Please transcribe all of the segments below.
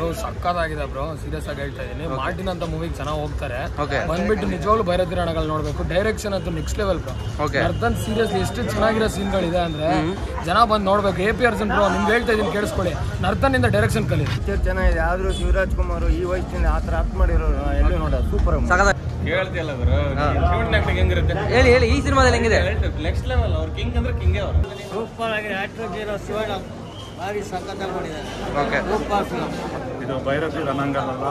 Bro ಸಕ್ಕತ್ತಾಗಿದೆ bro, serious ಆಗಿ ಹೇಳ್ತಾ ಇದೀನಿ. ಮಾರ್ಟಿನ್ ಅಂತ ಮೂವಿಗೆ ಚೆನ್ನಾಗಿ ಹೋಗ್ತಾರೆ. ಬಂದ್ಬಿಟ್ಟು ನಿಜವಾಗ್ಲೂ ಭೈರತಿರಣಗಳು ನೋಡ್ಬೇಕು. ಡೈರೆಕ್ಷನ್ ಅಂತೂ next level bro. Narthan seriously ಎಷ್ಟು ಚೆನ್ನಾಗಿರೋ ಸೀನ್ಗಳಿದೆ ಅಂದ್ರೆ ಜನ ಬಂದು ನೋಡ್ಬೇಕು. AP ಅರ್ಜುನ್ ಬ್ರೋ ನಿಮ್ಗೆ ಹೇಳ್ತಾ ಇದೀನಿ ಕೇಳಿಸ್ಕೊಳ್ಳಿ, ನರ್ತನ್ ಇಂದ ಡೈರೆಕ್ಷನ್ ಕಲಿ. ಚೆನ್ನಾಗಿದೆ. ಆದ್ರೂ ಶಿವರಾಜ್ ಕುಮಾರ್ ಈ ವಯಸ್ಸಿನ ಆತರ ಆಕ್ಟ್ ಮಾಡಿರೋ ಎಲ್ಲೂ ನೋಡೋದು ಸೂಪರ್. ಹೇಳ್ತಿಯಲ್ಲ ಬ್ರೋ, ಶಿವಣ್ಣ ಆಕ್ಟಿಂಗ್ ಹೆಂಗಿರುತ್ತೆ ಹೇಳಿ ಹೇಳಿ, ಈ ಸಿನಿಮಾದಲ್ಲಿ ಹೆಂಗಿದೆ? Next level. ಅವ್ರ ಕಿಂಗ್ ಅಂದ್ರೆ ಕಿಂಗೇ ಅವರು. ಸೂಪರ್ ಆಗಿ ಆಕ್ಟರ್ ಹೀರೋ ಶಿವಣ್ಣ ಭಾರಿ ಸಖತ್ತಾಗಿ ಮಾಡಿದ್ದಾರೆ. ಓಕೆ, ಸೂಪರ್ ಫಿಲಂ ಇದು ಭೈರತಿ ರಣಂಗಲ್ಲ,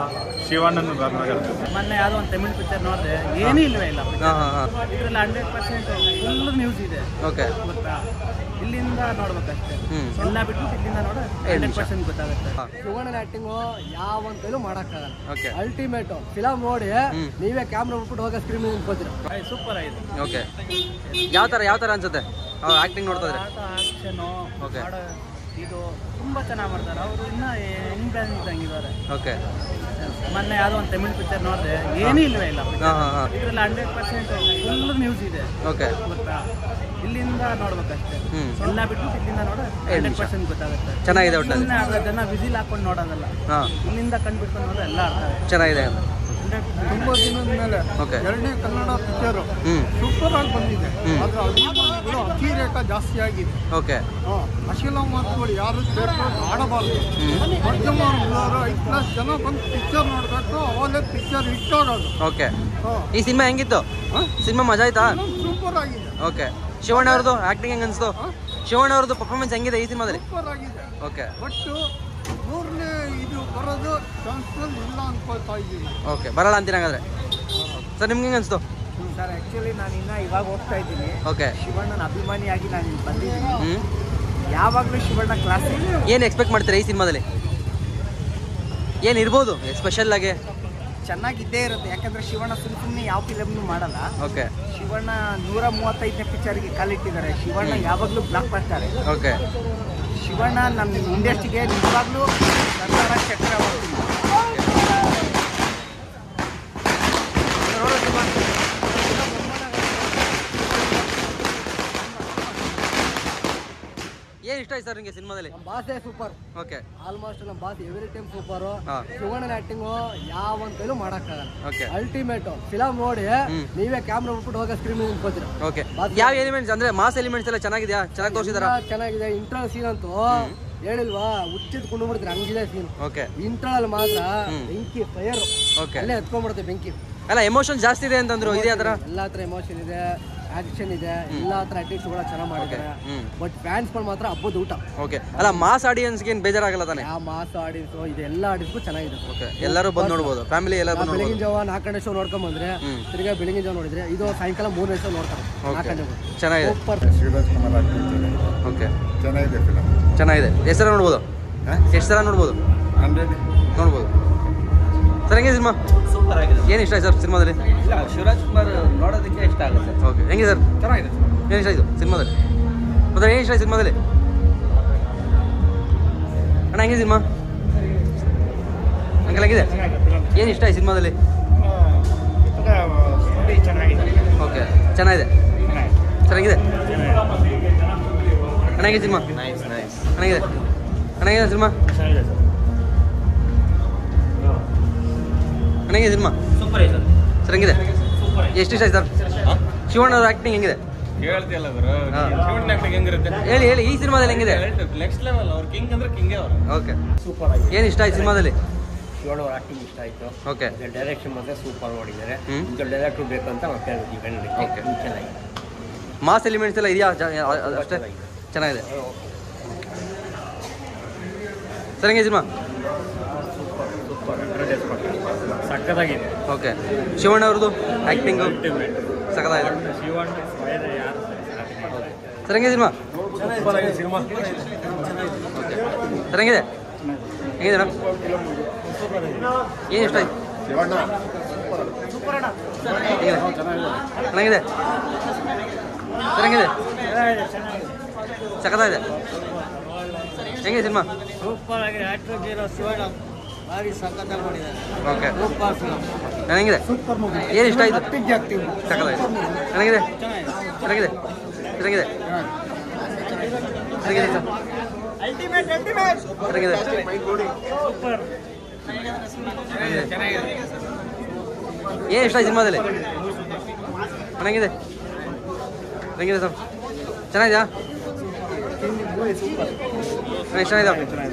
ಶಿವಣ್ಣನ ರಣಂಗಲ್ಲ. ಮೊನ್ನೆ ಯಾವುದೋ ಒಂದು ತಮಿಳ್ ಪಿಕ್ಚರ್ ನೋಡಿದೆ, ಏನೂ ಇಲ್ವೇ ಇಲ್ಲ ಇದರಲ್ಲಿ. 100% ಫುಲ್ ನ್ಯೂಸ್ ಇದೆ. ಓಕೆ, ಗೊತ್ತಾ? ಇಲ್ಲಿಂದ ನೋಡ್ಬೇಕಷ್ಟೇ, ಎಲ್ಲ ಬಿಟ್ಟು ಇಲ್ಲಿಂದ ನೋಡ್ರೆ 100% ಗೊತ್ತಾಗುತ್ತೆ. ಶಿವಣ್ಣನ ಆಕ್ಟಿಂಗು ಯಾವಂತಲೂ ಮಾಡಕ್ಕಾಗಲ್ಲ. ಅಲ್ಟಿಮೇಟ್ ಫಿಲಂ ನೋಡಿ ನೀವೇ ಕ್ಯಾಮ್ರಾ ಬಿಟ್ಬಿಟ್ಟು ಹೋಗೋ ಸ್ಕ್ರೀನ್ ನಿಂತ್ಕೋತೀರ. ಸೂಪರ್ ಆಗಿದೆ. ಓಕೆ, ಯಾವ ತರ ಅನ್ಸುತ್ತೆ ಅವ್ರ ಆಕ್ಟಿಂಗ್ ನೋಡ್ತಾ ಇದ್ರೆ? ಆಕ್ಷನು ಓಕೆ, ಇದು ತುಂಬಾ ಚೆನ್ನಾಗಿ ಮಾಡ್ತಾರೆ. ಅವರು ಇನ್ನ ಇನ್ಬ್ಯಾನ್ ಇದ್ದಂಗಿದ್ದಾರೆ. ಓಕೆ, ಮೊನ್ನೆ ಯಾವುದೋ ಒಂದು ತಮಿಳ್ ಪಿಕ್ಚರ್ ನೋಡಿದೆ, ಏನೂ ಇಲ್ವೇ ಇಲ್ಲ ಇದರಲ್ಲಿ. 100% ಫುಲ್ ನ್ಯೂಸ್ ಇದೆ. ಓಕೆ, ಗೊತ್ತಾ? ಇಲ್ಲಿಂದ ನೋಡ್ಬೇಕಷ್ಟೇ, ಎಲ್ಲ ಬಿಟ್ಟು ಇಲ್ಲಿಂದ ನೋಡ್ರೆ 100% ಗೊತ್ತಾಗುತ್ತೆ. ಚೆನ್ನಾಗಿದೆ. ಒಟ್ಟಲ್ಲಿ ಜನ ವಿಸಿಲ್ ಹಾಕೊಂಡು ನೋಡೋದಲ್ಲ, ಇಲ್ಲಿಂದ ಕಂಡುಬಿಟ್ಕೊಂಡು ನೋಡಿದ್ರೆ ಎಲ್ಲ ಅರ್ಥ ಆಗುತ್ತೆ. ಚೆನ್ನಾಗಿದೆ. ತುಂಬಾ ದಿನದ ಮೇಲೆ ಎರಡನೇ ಕನ್ನಡ ಪಿಕ್ಚರ್ ಸೂಪರ್ ಆಗಿ ಬಂದಿದೆ. ಆದ್ರೆ ಅಭಿಮಾನಿಗಳು ಅತಿ ರೇಟ ಜಾಸ್ತಿ ಆಗಿದೆ. ಓಕೆ, ಅಶೀಲ ಮಾತುಗಳು ಯಾರು ಥಿಯೇಟರ್ ಆಡಬಾರ್ದು. ಮಧ್ಯಮ ವರ್ಗದವರು 5+ ಜನ ಬಂದು ಪಿಕ್ಚರ್ ನೋಡ್ಬೇಕು, ಅವಾಗಲೇ ಪಿಕ್ಚರ್ ಹಿಟ್ ಆಗೋದು. ಓಕೆ, ಈ ಸಿನಿಮಾ ಹೆಂಗಿತ್ತು? ಸಿನಿಮಾ ಮಜಾ ಆಯ್ತಾ? ಸೂಪರ್ ಆಗಿದೆ. ಓಕೆ, ಶಿವಣ್ಣ ಅವ್ರದ್ದು ಆಕ್ಟಿಂಗ್ ಹೆಂಗ್ ಅನ್ಸ್ತು? ಶಿವಣ್ಣ ಅವ್ರದ್ದು ಪರ್ಫಾರ್ಮೆನ್ಸ್ ಹೆಂಗಿದೆ ಈ ಸಿನಿಮಾದಲ್ಲಿ? ಸೂಪರ್ ಆಗಿದೆ. ಓಕೆ, ಒಟ್ಟು 3ನೇ ಇದು ಬರೋದು ಚಾನ್ಸಸ್ ಇಲ್ಲ ಅನ್ಕೊಳ್ತಾ ಇದ್ದೀವಿ. ಓಕೆ, ಬರಲ್ಲ ಅಂತೀನಿ ಹಾಗಾದ್ರೆ. ಸರ್ ನಿಮ್ಗೆ ಹೆಂಗೆ ಅನಿಸ್ತು? ಸರ್ ಆ್ಯಕ್ಚುಲಿ ನಾನು ಇವಾಗ ಹೋಗ್ತಾ ಇದ್ದೀನಿ. ಓಕೆ, ಶಿವಣ್ಣನ ಅಭಿಮಾನಿಯಾಗಿ ನಾನು ಇಲ್ಲಿ ಬಂದಿದ್ದೀನಿ. ಯಾವಾಗಲೂ ಶಿವಣ್ಣ ಕ್ಲಾಸಿಕ್. ಏನು ಎಕ್ಸ್ಪೆಕ್ಟ್ ಮಾಡ್ತೀರಾ ಈ ಸಿನಿಮಾದಲ್ಲಿ? ಏನಿರ್ಬೋದು ಸ್ಪೆಷಲ್ ಆಗಿ? ಚೆನ್ನಾಗಿದ್ದೇ ಇರುತ್ತೆ, ಯಾಕಂದ್ರೆ ಶಿವಣ್ಣ ಸುಮ್ಮನೆ ಯಾವ ಫಿಲಮ್ನು ಮಾಡಲ್ಲ. ಓಕೆ, ಶಿವಣ್ಣ 135ನೇ ಪಿಕ್ಚರ್ಗೆ ಕಾಲಿಟ್ಟಿದ್ದಾರೆ. ಶಿವಣ್ಣ ಯಾವಾಗಲೂ ಬ್ಲಾಕ್ ಮಾಡ್ತಾರೆ. ಓಕೆ, ಶಿವಣ್ಣ ನಮ್ಮ ಇಂಡಸ್ಟ್ರಿಗೆ ನಿಜವಾಗ್ಲೂ ಕನ್ನಡ ಚಕ್ರವರ್ತಿ. ಏನು ಇಷ್ಟ ಆಯ್ತು ಸರ್ ನಿಮಗೆ ಸಿನಿಮಾದಲ್ಲಿ? ಭಾಷೆ ಸೂಪರ್. ಓಕೆ, ಆಲ್ಮೋಸ್ಟ್ ನಮ್ಮ ಭಾಷೆ ಎವ್ರಿ ಟೈಮ್ ಸೂಪರ್. ಶಿವಣ್ಣನ ಆಕ್ಟಿಂಗು ಯಾವಂತಲೂ ಮಾಡಕ್ಕಾಗಲ್ಲ. ಓಕೆ, ಅಲ್ಟಿಮೇಟ್ ಫಿಲಂ ನೋಡಿ ನೀವೇ ಕ್ಯಾಮ್ರಾ ಬಿಟ್ಬಿಟ್ಟು ಹೋಗೋ ಸ್ಕ್ರೀನ್ ನಿಂತ್ಕೋತೀರ. ಓಕೆ, ಯಾವ ಎಲಿಮೆಂಟ್ಸ್ ಅಂದ್ರೆ ಮಾಸ್ ಎಲಿಮೆಂಟ್ಸ್ ಎಲ್ಲ ಚೆನ್ನಾಗಿದೆಯಾ? ಚೆನ್ನಾಗಿ ತೋರಿಸಿದಾರ? ಚೆನ್ನಾಗಿದೆ. ಇಂಟ್ರಲ್ ಸೀನ್ ಅಂತೂ ಹೇಳಿಲ್ವಾ, ಹುಚ್ಚಿದ್ ಕುಂಡ್ಬಿಡ್ತೀರಿ, ಹಂಗಿದೆ ಸೀನ್. ಓಕೆ, ಇಂಟ್ರಲ್ ಮಾತ್ರ ಬೆಂಕಿ ಫೈರ್. ಓಕೆ, ಅಲ್ಲೇ ಎತ್ಕೊಂಡ್ಬಿಡುತ್ತೆ ಬೆಂಕಿ. ಅಲ್ಲ ಎಮೋಷನ್ ಜಾಸ್ತಿ ಇದೆ ಅಂತಂದ್ರು, ಇದೇ ತರ ಎಲ್ಲಾ ತರ ಎಮೋಷನ್ ಇದೆ, ಆಕ್ಷನ್ ಇದೆ, ಎಲ್ಲಾ ತರ ಆಕ್ಟಿಂಗ್ಸ್ ಕೂಡ ಚೆನ್ನಾಗಿ ಮಾಡಿದ್ದಾರೆ. ಬಟ್ ಫ್ಯಾನ್ಸ್ಗಳು ಮಾತ್ರ ಹಬ್ಬದ ಊಟ. ಓಕೆ, ಅಲ್ಲ ಮಾಸ್ ಆಡಿಯನ್ಸ್ಗೆ ಏನು ಬೇಜಾರಾಗಲ್ಲ ತಾನೆ? ಆ ಮಾಸ್ ಆಡಿಯನ್ಸ್ ಇದೆಲ್ಲ ಆಡಿಯನ್ಸ್ಗೂ ಚೆನ್ನಾಗಿದೆ. ಓಕೆ, ಎಲ್ಲರೂ ಬಂದು ನೋಡ್ಬೋದು, ಫ್ಯಾಮಿಲಿ ಎಲ್ಲರೂ. ಬೆಳಗಿನ ಜಾವ 4 ಶೋ ನೋಡ್ಕೊಂಡ್ ಬಂದ್ರೆ ತಿರ್ಗಾ ಬೆಳಗಿನ ಜಾವ ನೋಡಿದ್ರೆ ಇದು ಸಾಯಂಕಾಲ 3 ಶೋ ನೋಡ್ತಾರೆ. 4 ಚೆನ್ನಾಗಿದೆ. ಶಿವರಾಜ್ ಕುಮಾರ್ ಆಗ್ತಿದ್ದಾರೆ. ಓಕೆ, ಚೆನ್ನಾಗಿದೆ ಫಿಲಮ್. ಚೆನ್ನಾಗಿದೆ. ಎಷ್ಟು ಸಲ ನೋಡ್ಬೋದು? ಎಷ್ಟು ಸಲ ನೋಡ್ಬೋದು? 100 ನೋಡ್ಬೋದು. ಸರ್ ಹೆಂಗಿದೆ ಸಿನಿಮಾ? ಸೂಪರ್ ಆಗಿದೆ. ಏನು ಇಷ್ಟ ಆಯ್ತು ಸರ್ ಸಿನಿಮಾದಲ್ಲಿ? ಶಿವರಾಜ್ ಕುಮಾರ್ ನೋಡೋದಕ್ಕೆ ಇಷ್ಟ ಆಗುತ್ತೆ. ಓಕೆ, ಹೆಂಗಿದೆ ಸರ್? ಚೆನ್ನಾಗಿದೆ. ಏನು ಇಷ್ಟ ಆಯಿತು ಸಿನಿಮಾದಲ್ಲಿ? ಮತ್ತೆ ಏನು ಇಷ್ಟ ಆಯ್ತು ಸಿನಿಮಾದಲ್ಲಿ? ಅಣ್ಣ ಹೆಂಗಿದೆ ಸಿನಿಮಾ? ಅಂಕಲ್ ಹೆಂಗಿದೆ? ಏನು ಇಷ್ಟ ಆಯ್ತು ಸಿನಿಮಾದಲ್ಲಿ? ಓಕೆ, ಚೆನ್ನಾಗಿದೆ. ಸರ್ ಹೆಂಗಿದೆ ಅಣ್ಣ? ಹೆಂಗಿದೆ ಸಿನಿಮಾ? ಚೆನ್ನಾಗಿದೆ. ಅಣ್ಣ ಹೆಂಗಿದೆ ಸಿನಿಮಾ? ಅಣ್ಣ ಹೆಂಗಿದೆ ಸಿನಿಮಾ? ಸರ್ ಹೆಂಗಿದೆ? ಎಷ್ಟು ಇಷ್ಟ ಆಯ್ತು ಸರ್? ಶಿವಣ್ಣ ಅವ್ರ ಆಕ್ಟಿಂಗ್ ಹೆಂಗಿದೆ? ಹೇಳ್ತಿಯಲ್ಲ ಬ್ರೋ, ಶಿವಣ್ಣ ಆಕ್ಟಿಂಗ್ ಹೆಂಗಿರುತ್ತೆ? ಹೇಳಿ ಹೇಳಿ, ಈ ಸಿನಿಮಾದಲ್ಲಿ ಹೆಂಗಿದೆ? Next level. ಅವ್ರ ಕಿಂಗ್ ಅಂದ್ರೆ ಕಿಂಗೇ ಅವರು. ಓಕೆ, ಸೂಪರ್ ಆಗಿದೆ. ಏನು ಇಷ್ಟ ಆಯ್ತು ಸಿನಿಮಾದಲ್ಲಿ? ಶಿವಣ್ಣ ಅವ್ರ ಆಕ್ಟಿಂಗ್ ಇಷ್ಟ ಆಯ್ತು. ಓಕೆ, ಡೈರೆಕ್ಷನ್ ಮತ್ತೆ ಸೂಪರ್ ಮಾಡಿದ್ದಾರೆ. ಡೈರೆಕ್ಟರ್ ಬೇಕಂತ ಮತ್ತೆ ಓಕೆ, ಮಾಸ್ ಎಲಿಮೆಂಟ್ಸ್ ಎಲ್ಲ ಇದೆಯಾ? ಅಷ್ಟೇ ಚೆನ್ನಾಗಿದೆ. ಸರ್ ಹೆಂಗಿದೆ ಸಿನಿಮಾ? ಸಕ್ಕತ್ತಾಗಿದೆ. ಓಕೆ, ಶಿವಣ್ಣ ಅವ್ರದ್ದು ಆ್ಯಕ್ಟಿಂಗು ಸಕ್ಕತ್ತಾಗಿದೆ. ಸರ್ ಹೆಂಗಿದೆ ಸಿನಿಮಾ? ಓಕೆ, ಸರ್ ಹೆಂಗಿದೆ? ಹೆಂಗಿದೆ ಮೇಡಮ್? ಏನು ಇಷ್ಟ ಆಯ್ತು? ಚೆನ್ನಾಗಿದೆ. ಸರ್ ಹೆಂಗಿದೆ? ಸಕ್ಕತ್ತಾಗಿದೆ. ಹೆಂಗಿದೆ ಸಿನಿಮಾ? ಸೂಪರ್ ಆಗಿದೆ. ಆಕ್ಟರ್ ಹೀರೋ ಶಿವಣ್ಣ ಭಾರಿ ಸಖತ್ತಾಗಿ ಮಾಡಿದ್ದಾರೆ. Okay, super film. ಚೆನ್ನಾಗಿದೆ. Super movie. ಏನು ಇಷ್ಟ ಆಯಿತು? ಸಖತ್ತಾಗಿದೆ. ಚೆನ್ನಾಗಿದೆ. ಚೆನ್ನಾಗಿದೆ. ಚೆನ್ನಾಗಿದೆ. ಚೆನ್ನಾಗಿದೆ ಸರ್. ಅಲ್ಟಿಮೇಟ್ ಚೆನ್ನಾಗಿದೆ. ಸೂಪರ್. ಏನು ಇಷ್ಟ ಆಯ್ತು ಸಿನಿಮಾದಲ್ಲಿ? ಚೆನ್ನಾಗಿದೆ ಹೆಂಗಿದೆ ಸರ್? ಚೆನ್ನಾಗಿದೆಯಾ? ಇಷ್ಟ ಆಯ್ತಾ?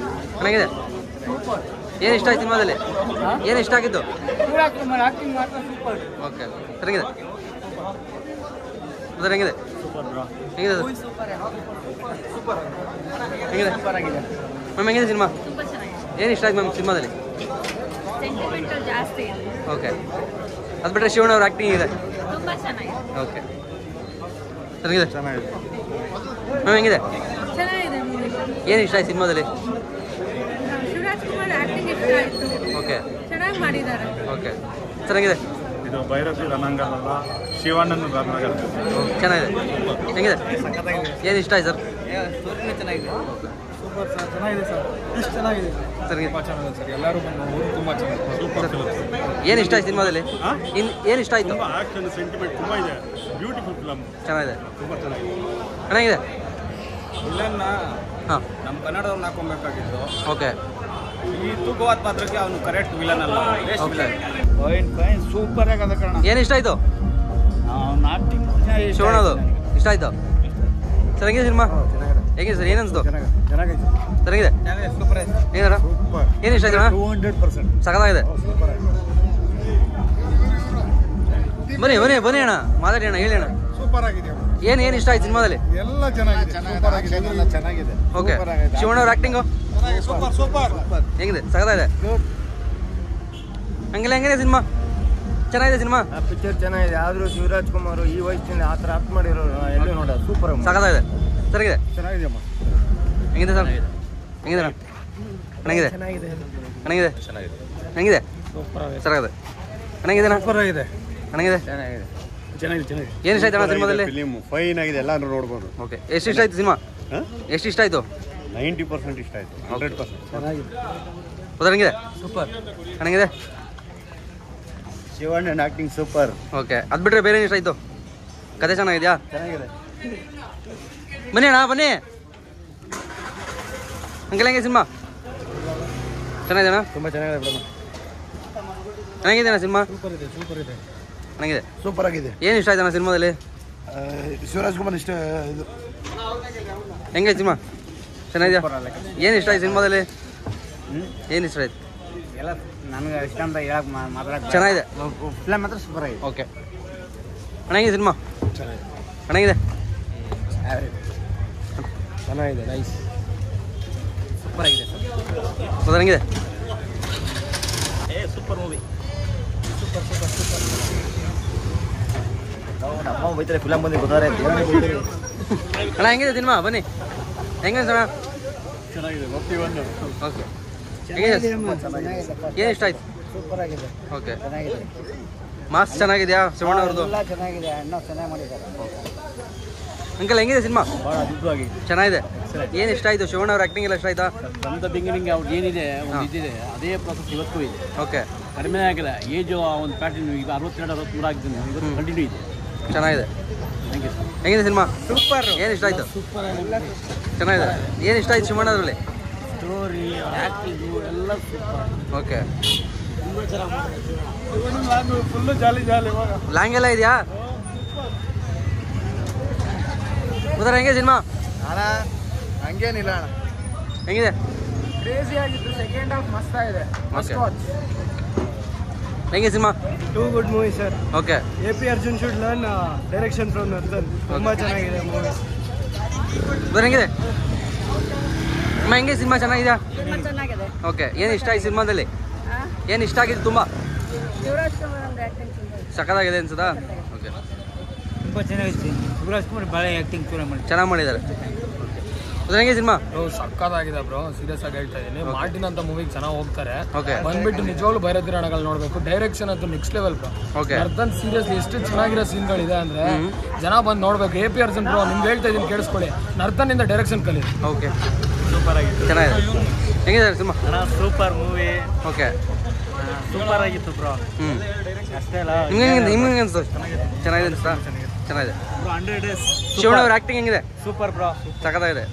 ಚೆನ್ನಾಗಿದೆ. ಏನು ಇಷ್ಟ ಆಯ್ತು ಸಿನಿಮಾದಲ್ಲಿ? ಏನು ಇಷ್ಟ ಆಗಿದ್ದು? ಓಕೆ ಚೆನ್ನಾಗಿದೆ. ಸರ್ ಹೆಂಗಿದೆ? ಹೆಂಗಿದೆ ಸರ್? ಹೆಂಗಿದೆ ಮ್ಯಾಮ್? ಹೆಂಗಿದೆ ಸಿನಿಮಾ? ಏನು ಇಷ್ಟ ಆಯ್ತು ಮ್ಯಾಮ್ ಸಿನಿಮಾದಲ್ಲಿ? ಓಕೆ, ಅದು ಬಿಟ್ಟರೆ ಶಿವಣ್ಣ ಅವ್ರ ಆ್ಯಕ್ಟಿಂಗ್ ಇದೆ. ಓಕೆ ಚೆನ್ನಾಗಿದೆ. ಮ್ಯಾಮ್ ಹೆಂಗಿದೆ? ಏನು ಇಷ್ಟ ಆಯ್ತು ಸಿನಿಮಾದಲ್ಲಿ? ಓಕೆ ಓಕೆ ಚೆನ್ನಾಗಿದೆ. ಇದು ಭೈರತಿ ರಣಂಗಲ್ಲ, ಶಿವಣ್ಣನ ರಣಂಗಲ್. ಚೆನ್ನಾಗಿದೆ. ಹೆಂಗಿದೆ? ಏನು ಇಷ್ಟ ಆಯ್ತು ಸರ್? ಸೂಪರ್ ಸರ್, ಚೆನ್ನಾಗಿದೆ ಸರ್. ಎಷ್ಟು ಚೆನ್ನಾಗಿದೆ ಚೆನ್ನಾಗಿದೆ. ತುಂಬ ಚೆನ್ನಾಗಿದೆ ಸರ್. ಎಲ್ಲರೂ ಬಂದು ನೋಡಿ ತುಂಬ ಚೆನ್ನಾಗಿದೆ. Super film. ಏನು ಇಷ್ಟ ಆಯ್ತು ಸಿನಿಮಾದಲ್ಲಿ? ಏನು ಇಷ್ಟ ಆಯ್ತು? ತುಂಬ ಆಕ್ಷನ್ ಸೆಂಟಿಮೆಂಟ್ ತುಂಬ ಇದೆ. Beautiful film. ಚೆನ್ನಾಗಿದೆ. ತುಂಬ ಚೆನ್ನಾಗಿದೆ. ಚೆನ್ನಾಗಿದೆ. ವಿಲನ್ನ ಹಾಂ ನಮ್ಮ ಕನ್ನಡದವ್ರನ್ನ ಹಾಕೊಬೇಕಾಗಿತ್ತು. ಓಕೆ ಈ ತೂಕವಾದ ಪಾತ್ರಕ್ಕೆ ಅವನು ಕರೆಕ್ಟ್ ವಿಲನ್ ಅಲ್ಲ. ಓಕೆ ಫೈನ್ ಸೂಪರ್ ಆಗದ ಕಾರಣ ಏನು ಇಷ್ಟ ಆಯ್ತು? ಶಿವಣ್ಣದು ಇಷ್ಟ ಆಯ್ತು? ಸರ್ ಹೆಂಗಿದೆ ಸಿನಿಮಾ? ಹೇಗಿದೆ ಸರ್? ಏನು ಅನ್ಸ್ತು? ಚೆನ್ನಾಗಿದೆ. ಸೂಪರ್ ಹೇಗಾರ? ಏನು ಇಷ್ಟ ಆಯ್ತು? 200% ಸಖತ್ತಾಗಿದೆ. ಬನ್ನಿ ಬನ್ನಿ ಬನ್ನಿ ಅಣ್ಣ, ಮಾತಾಡಿ ಅಣ್ಣ, ಹೇಳಿ ಅಣ್ಣ. ಸೂಪರ್ ಆಗಿದೆ. ಏನು ಇಷ್ಟ ಆಯ್ತು ಸಿನಿಮಾದಲ್ಲಿ? ಎಲ್ಲ ಚೆನ್ನಾಗಿದೆ. ಸೂಪರ್ ಆಗಿದೆ. ಎಲ್ಲ ಚೆನ್ನಾಗಿದೆ. ಓಕೆ ಶಿವಣ್ಣ ಅವ್ರ ಆ್ಯಕ್ಟಿಂಗು ಸೂಪರ್ ಸೂಪರ್. ಹೆಂಗಿದೆ? ಸಖತ್ತಾಗಿದೆ. ಹಂಗೆಲ್ಲ ಹೆಂಗಿದೆ ಸಿನಿಮಾ? ಚೆನ್ನಾಗಿದೆ ಸಿನಿಮಾ? ಪಿಕ್ಚರ್ ಚೆನ್ನಾಗಿದೆ. ಆದರೂ ಶಿವರಾಜ್ ಕುಮಾರ್ ಈ ವಯಸ್ಸಿನ ಆ ಥರ ಆಕ್ಟ್ ಮಾಡಿರೋ ಎಲ್ಲೂ ನೋಡ ಸೂಪರ್ ಸಖತ್ತಾಗಿದೆ. ಚೆನ್ನಾಗಿದೆ. ಚೆನ್ನಾಗಿದೆಯಮ್ಮ. ಹೆಂಗಿದೆ ಸರ್? ಹೆಂಗಿದೆ ಅಣ್ಣ? ಚೆನ್ನಾಗಿದೆ. ಚೆನ್ನಾಗಿದೆ. ಚೆನ್ನಾಗಿದೆ. ಚೆನ್ನಾಗಿದೆ. ಹೆಂಗಿದೆ? ಸಖತ್ತಾಗಿದೆ. ಚೆನ್ನಾಗಿದೆ ಅಣ್ಣ? ಸೂಪರ್ ಆಗಿದೆ. ಚೆನ್ನಾಗಿದೆ. ಚೆನ್ನಾಗಿದೆ. ಚೆನ್ನಾಗಿದೆ. ಏನು ಇಷ್ಟ ಆಯ್ತು ಅಣ್ಣ ಸಿನಿಮಾದಲ್ಲಿ? ಫಿಲಿಮ್ ಫೈನ್ ಆಗಿದೆ. ಎಲ್ಲರೂ ನೋಡ್ಬೋದು. ಓಕೆ ಎಷ್ಟು ಇಷ್ಟ ಆಯ್ತು ಸಿನಿಮಾ? ಎಷ್ಟು ಇಷ್ಟ ಆಯ್ತು? 90% ಇಷ್ಟ ಆಯ್ತು. 100%. ಚೆನ್ನಾಗಿದೆ. ಹೌದಾ? ಹೆಂಗಿದೆ? ಸೂಪರ್. ಚೆನ್ನಾಗಿದೆ. ಶಿವಣ್ಣನ ಆಕ್ಟಿಂಗ್ ಸೂಪರ್. ಓಕೆ ಅದು ಬಿಟ್ಟರೆ ಬೇರೆ ಏನು ಇಷ್ಟ ಆಯಿತು? ಕತೆ ಚೆನ್ನಾಗಿದೆಯಾ? ಚೆನ್ನಾಗಿದೆ. ಬನ್ನಿ ಅಣ್ಣ ಬನ್ನಿ. ಹಂಗೆಲ್ಲ ಹೆಂಗೆ ಸಿನಿಮಾ? ಚೆನ್ನಾಗಿದೆ ಅಣ್ಣ? ತುಂಬ ಚೆನ್ನಾಗಿದೆ ಮೇಡಮ್. ಚೆನ್ನಾಗಿದೆ ಅಣ್ಣ ಸಿನಿಮಾ? ಸೂಪರ್ ಇದೆ. ಸೂಪರ್ ಇದೆ. ಚೆನ್ನಾಗಿದೆ. ಸೂಪರ್ ಆಗಿದೆ. ಏನು ಇಷ್ಟ ಆಯ್ತು ಅಣ್ಣ ಸಿನಿಮಾದಲ್ಲಿ? ಶಿವರಾಜ್ ಕುಮಾರ್ ಇಷ್ಟ ಇದು ಹೆಂಗೆ ಸಿನಿಮಾ? ಚೆನ್ನಾಗಿದೆಯಾ? ಏನು ಇಷ್ಟ ಆಯ್ತು ಸಿನಿಮಾದಲ್ಲಿ? ಏನು ಇಷ್ಟ ಆಯ್ತು? ಎಲ್ಲ ನನಗೆ ಇಷ್ಟ ಅಂತ ಹೇಳಕ್ ಮಾತಾಡಕ್ಕೆ ಚೆನ್ನಾಗಿದೆ. ಫಿಲಮ್ ಮಾತ್ರ ಸೂಪರ್ ಆಗಿದೆ. ಓಕೆ ಚೆನ್ನಾಗಿದೆ ಸಿನಿಮಾ? ಚೆನ್ನಾಗಿದೆ. ಚೆನ್ನಾಗಿದೆ. ನೈಸ್. ಸೂಪರ್ ಆಗಿದೆ. ಹೌದಾ? ಹೆಂಗಿದೆ? Super movie. Super super super. ಅಮ್ಮ ಬೈತಾರೆ ಫಿಲಮ್ ಬಂದು ಗೊತ್ತಾರೆ. ಅಣ್ಣ ಹೆಂಗಿದೆ ಸಿನಿಮಾ? ಬನ್ನಿ. ಹೆಂಗೆ ಸಣ್ಣ? ಚೆನ್ನಾಗಿದೆ. ಓಕೆ ಹೆಂಗಿದೆ? ಏನು ಇಷ್ಟ ಆಯ್ತು? ಸೂಪರ್ ಆಗಿದೆ. ಓಕೆ ಚೆನ್ನಾಗಿದೆ. ಮಾಸ್ ಚೆನ್ನಾಗಿದೆಯಾ ಶಿವಣ್ಣ ಅವ್ರದ್ದು? ಎಲ್ಲ ಚೆನ್ನಾಗಿದೆ. ಅಣ್ಣ ಚೆನ್ನಾಗಿ ಮಾಡಿದ್ದಾರೆ. ಅಂಕಲ್ ಹೆಂಗಿದೆ ಸಿನಿಮಾ? ಭಾಳ ಅದ್ಭುತವಾಗಿ ಚೆನ್ನಾಗಿದೆ. ಏನು ಇಷ್ಟ ಆಯಿತು? ಶಿವಣ್ಣ ಅವ್ರ ಆ್ಯಕ್ಟಿಂಗ್ ಎಲ್ಲ ಇಷ್ಟ ಆಯ್ತಾ? ನಮ್ದು ಬಿಗಿನಿಂಗ್ ಅವ್ರು ಏನಿದೆ ಒಂದು ಇದಿದೆ ಅದೇ ಪ್ರಾಸೆಸ್ ಇವತ್ತು ಇದೆ. ಓಕೆ ಕಡಿಮೆ ಆಗಿಲ್ಲ. ಏಜು ಒಂದು ಪ್ಯಾಟರ್ನ್ ಈಗ 62 63 ಆಗಿದ್ದೀನಿ. ಇವತ್ತು ಕಂಟಿನ್ಯೂ ಇದೆ. ಚೆನ್ನಾಗಿದೆ. Thank you. ಹೆಂಗಿದೆ ಸಿನಿಮಾ? ಸೂಪರ್. ಏನು ಇಷ್ಟ ಆಯಿತು? ಸೂಪರ್. ಚೆನ್ನಾಗಿದೆ. ಏನು ಇಷ್ಟ ಆಯ್ತು ಶಿವಣ್ಣ ಅವರಲ್ಲಿ? ಸ್ಟೋರಿ ಆ್ಯಕ್ಟಿಂಗು ಎಲ್ಲ ಸೂಪರ್. ಓಕೆ ತುಂಬ ಚೆನ್ನಾಗಿ ಫುಲ್ಲು ಜಾಲಿ ಇವಾಗ. ಲ್ಯಾಂಗ್ ಎಲ್ಲ ಇದೆಯಾ? ಉದರ ಹೆಂಗೆ ಸಿನಿಮಾ? ಅಣ್ಣ ಹಂಗೇನಿಲ್ಲ ಅಣ್ಣ. ಹೆಂಗಿದೆ? ಕ್ರೇಜಿ ಆಗಿತ್ತು. ಸೆಕೆಂಡ್ ಹಾಫ್ ಮಸ್ತ್ ಆಗಿದೆ. ಓಕೆ ಹೆಂಗೆ cinema? Too good movie sir. Okay AP Arjun should learn direction from Nardhan. ತುಂಬ ಚೆನ್ನಾಗಿದೆ ಮೂವಿ. ಉದರ ಹೆಂಗಿದೆ? ಅಮ್ಮ ಹೆಂಗೆ ಸಿನಿಮಾ? ಚೆನ್ನಾಗಿದೆಯಾ? ತುಂಬ ಚೆನ್ನಾಗಿದೆ. ಓಕೆ ಏನು ಇಷ್ಟ ಆಯ್ತು ಸಿನಿಮಾದಲ್ಲಿ? ಏನು ಇಷ್ಟ ಆಗಿತ್ತು ತುಂಬ? ಶಿವರಾಜ್ ಕುಮಾರ್ ಒಂದು ಆ್ಯಕ್ಟಿಂಗ್ ಸಖತ್ತಾಗಿದೆ ಅನ್ಸುತ್ತಾ? ಓಕೆ ತುಂಬ ಚೆನ್ನಾಗಿದೆ. ಶಿವರಾಜ್ ಕುಮಾರ್ ಭಾಳ ಆ್ಯಕ್ಟಿಂಗ್ ಚೆನ್ನಾಗಿ ಮಾಡಿದ್ದಾರೆ. ಉದರ ಹೆಂಗೆ ಸಿನಿಮಾ? ಸಕ್ಕತ್ತಾಗಿದೆ ಬ್ರೋ. ಸೀರಿಯಸ್ ಆಗಿ ಹೇಳ್ತಾ ಇದೀನಿ. ಮಾರ್ಟಿನ್ ಅಂತ ಮೂವಿಗೆ ಚೆನ್ನಾಗಿ ಹೋಗ್ತಾರೆ. ಓಕೆ ಬಂದ್ಬಿಟ್ಟು ನಿಜವಾಗ್ಲೂ ಭೈರತಿ ರಣಗಳು ನೋಡ್ಬೇಕು. ಡೈರೆಕ್ಷನ್ ಅಂತೂ ನೆಕ್ಸ್ಟ್ ಲೆವೆಲ್ ಬ್ರೋ. ಓಕೆ ನರ್ದನ್ ಸೀರಿಯಸ್ಲಿ ಎಷ್ಟು ಚೆನ್ನಾಗಿರೋ ಸೀನ್ಗಳಿದೆ ಅಂದ್ರೆ ಜನ ಬಂದು ನೋಡ್ಬೇಕು. AP Arjun ಬ್ರೋ ನಿಮ್ಗೆ ಹೇಳ್ತಾ ಇದೀನಿ ಕೇಳಿಸ್ಕೊಳ್ಳಿ. ನರ್ದನ್ ಇಂದ ಡೈರೆಕ್ಷನ್ ಕಲಿ. ಓಕೆ ಸೂಪರ್ ಆಗಿದೆ. ಚೆನ್ನಾಗಿದೆ. ಹೆಂಗಿದೆ ಸಿನಿಮಾ? ಅಣ್ಣ ಸೂಪರ್ ಮೂವಿ. ಓಕೆ ಸೂಪರ್ ಆಗಿತ್ತು ಬ್ರೋ. ಅಷ್ಟೇ ಅಲ್ಲ ನಿಮ್ಗೆ ಅನ್ಸ್ತು? ಚೆನ್ನಾಗಿದೆ ಅನ್ಸ್ತಾ? ಚೆನ್ನಾಗಿದೆ. 100 ಡೇಸ್. ಶಿವಣ್ಣ ಅವ್ರ ಆ್ಯಕ್ಟಿಂಗ್ ಹೆಂಗಿದೆ? Super bro. ಸಖತ್ತಾಗಿದೆ.